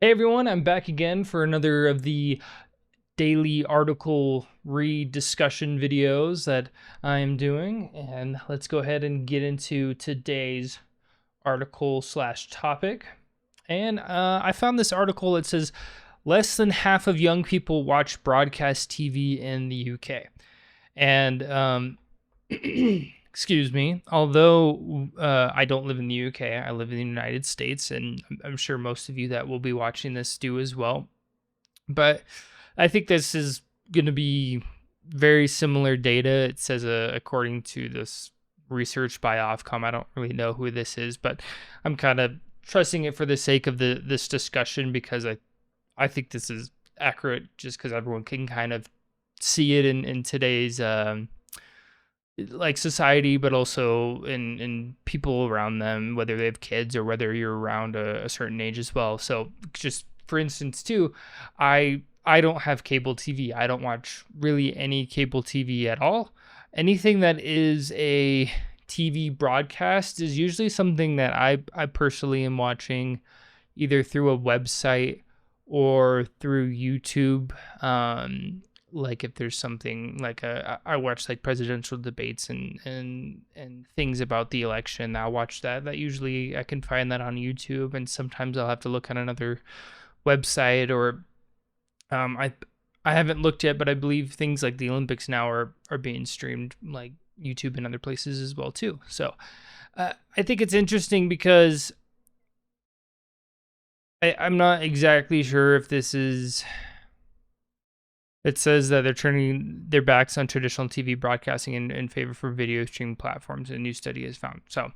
Hey everyone, I'm back again for another of the daily article read discussion videos that I am doing. And let's go ahead and get into today's article slash topic. And I found this article that says less than half of young people watch broadcast TV in the UK. And excuse me, although I don't live in the UK, I live in the United States, and I'm sure most of you that will be watching this do as well. But I think this is going to be very similar data. It says, according to this research by Ofcom, I don't really know who this is, but I'm kind of trusting it for the sake of this discussion because I think this is accurate just because everyone can kind of see it in today's like society, but also in people around them, whether they have kids or whether you're around a certain age as well. So just for instance too, I don't have cable TV. I don't watch really any cable TV at all. Anything that is a TV broadcast is usually something that I personally am watching either through a website or through YouTube. Like if there's something like I watch like presidential debates and things about the election. I watch that usually I can find that on YouTube, and sometimes I'll have to look on another website or I haven't looked yet, but I believe things like the Olympics now are being streamed like YouTube and other places as well too. So I think it's interesting because I'm not exactly sure if this is. It says that they're turning their backs on traditional TV broadcasting in favor for video streaming platforms. A new study has found. So,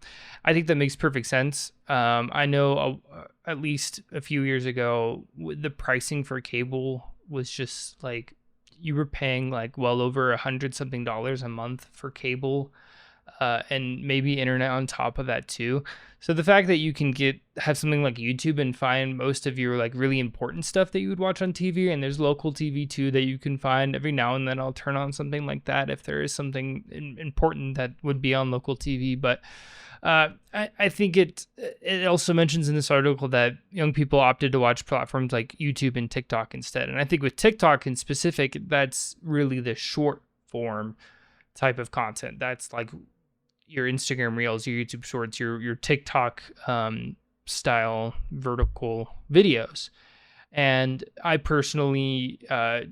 I think that makes perfect sense. I know at least a few years ago, the pricing for cable was just like you were paying like well over $100 something a month for cable, and maybe internet on top of that too. So the fact that you can have something like YouTube and find most of your like really important stuff that you would watch on TV, and there's local TV too that you can find every now and then. I'll turn on something like that if there is something important that would be on local TV. But I think it also mentions in this article that young people opted to watch platforms like YouTube and TikTok instead. And I think with TikTok in specific, that's really the short form type of content. That's like your Instagram Reels, your YouTube Shorts, your TikTok style vertical videos. And I personally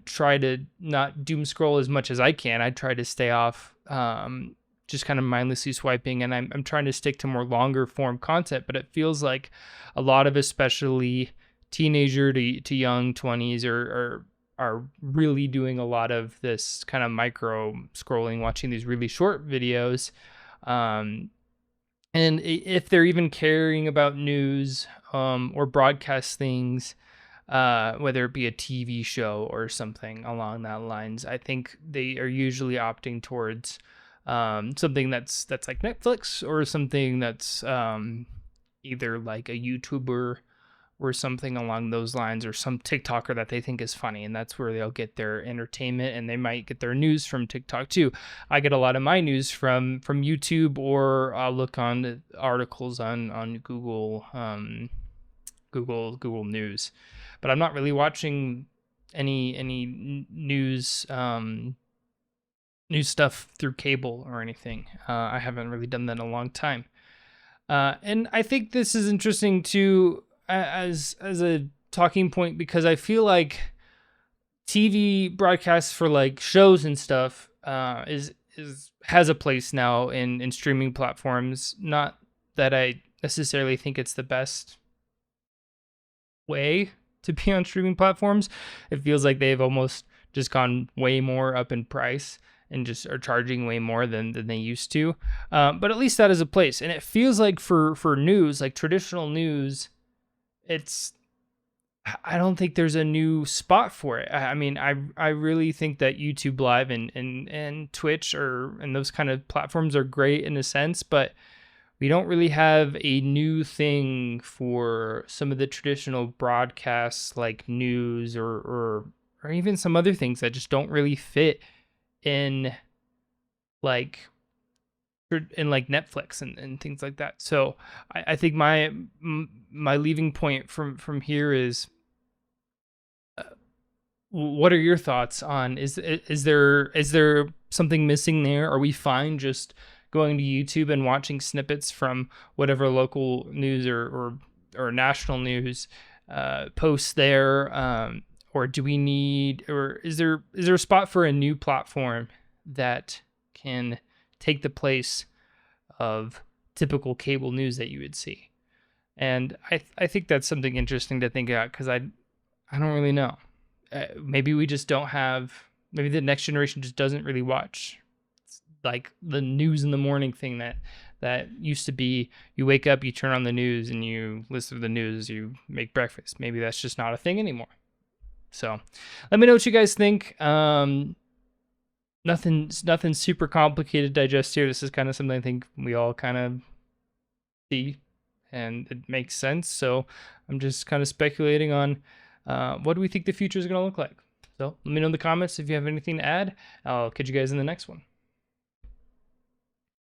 try to not doom scroll as much as I can. I try to stay off just kind of mindlessly swiping, and I'm trying to stick to more longer form content. But it feels like a lot of especially teenager to young 20s are really doing a lot of this kind of micro scrolling, watching these really short videos. Um, and if they're even caring about news or broadcast things, whether it be a TV show or something along that lines, I think they are usually opting towards something that's like Netflix or something that's either like a YouTuber or something along those lines, or some TikToker that they think is funny, and that's where they'll get their entertainment, and they might get their news from TikTok too. I get a lot of my news from YouTube, or I'll look on articles on Google Google News, but I'm not really watching any news stuff through cable or anything. I haven't really done that in a long time. And I think this is interesting too, as a talking point, because I feel like TV broadcasts for like shows and stuff is has a place now in streaming platforms. Not that I necessarily think it's the best way to be on streaming platforms. It feels like they've almost just gone way more up in price and just are charging way more than they used to. But at least that is a place. And it feels like for news, like traditional news, it's I don't think there's a new spot for it. I mean, I really think that YouTube Live and Twitch and those kind of platforms are great in a sense, but we don't really have a new thing for some of the traditional broadcasts like news or even some other things that just don't really fit in like Netflix and things like that. So I think my leaving point from here is What are your thoughts on, is there something missing there? Are we fine just going to YouTube and watching snippets from whatever local news or national news posts there, or do we need, or is there a spot for a new platform that can take the place of typical cable news that you would see? And I think that's something interesting to think about, because I don't really know. Maybe we just don't have. Maybe the next generation just doesn't really watch like the news in the morning thing that used to be. You wake up, you turn on the news, and you listen to the news as you make breakfast. Maybe that's just not a thing anymore. So, let me know what you guys think. Nothing super complicated to digest here. This is kind of something I think we all kind of see, and it makes sense. So I'm just kind of speculating on what do we think the future is going to look like. So let me know in the comments if you have anything to add. I'll catch you guys in the next one.